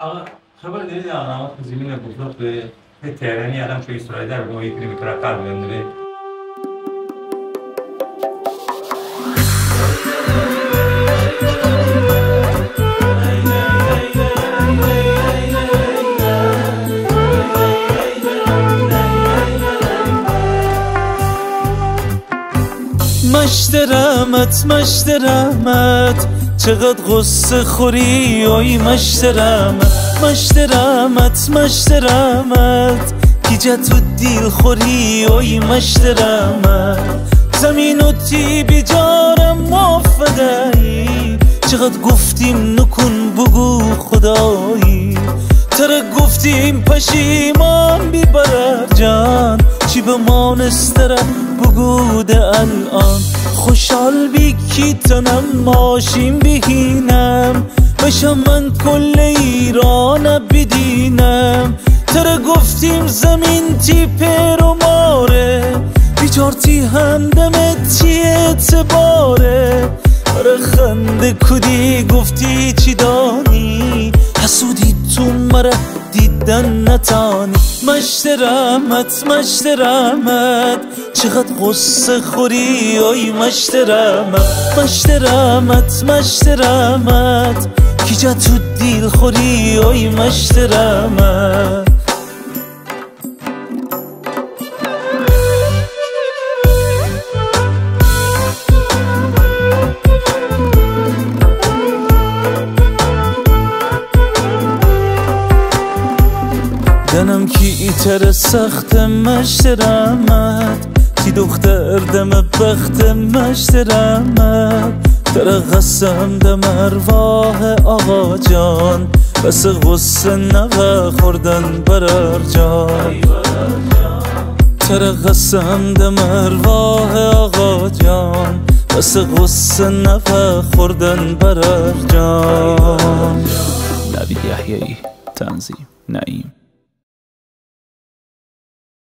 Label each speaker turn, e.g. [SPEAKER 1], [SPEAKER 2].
[SPEAKER 1] آقا خبر دارید اقدامات تو زمین بزرگ به تهرانی آدم شوی اسرائیل در بگم یکی میتونه قلب بندره.
[SPEAKER 2] مشت رحمت چقدر غصه خوری اوی مشت رحمت کی جا تو دیل خوری اوی مشت رحمت زمین و تی بیجارم مافدهی چقدر گفتیم نکن بگو خدایی تره گفتیم پشیمان بی برر جان چی به مانستره بگو ده الان خوشحال بی کی تنم ماشین بهینم بشم من کل ایران بدینم تره گفتیم زمین تی پر و ماره بیچار تی هندمت چی اعتباره اره خنده کدی گفتی چی دانی حسودی تو مره دیدن نتانی مشت رحمت چقدر غصه خوری اوی مشت رحمت کی جا تو دیل خوری اوی مشت رحمت دنم کی ایتر سخت مشت رحمت کی دختر دم بخت مشت رحمت تره قسم دم ارواح آقا جان بس غصه نوه خوردن برر جان تره قسم دم ارواح آقا جان بس غصه نوه خوردن برر جان. نوید یحیایی، تنظیم نعیم.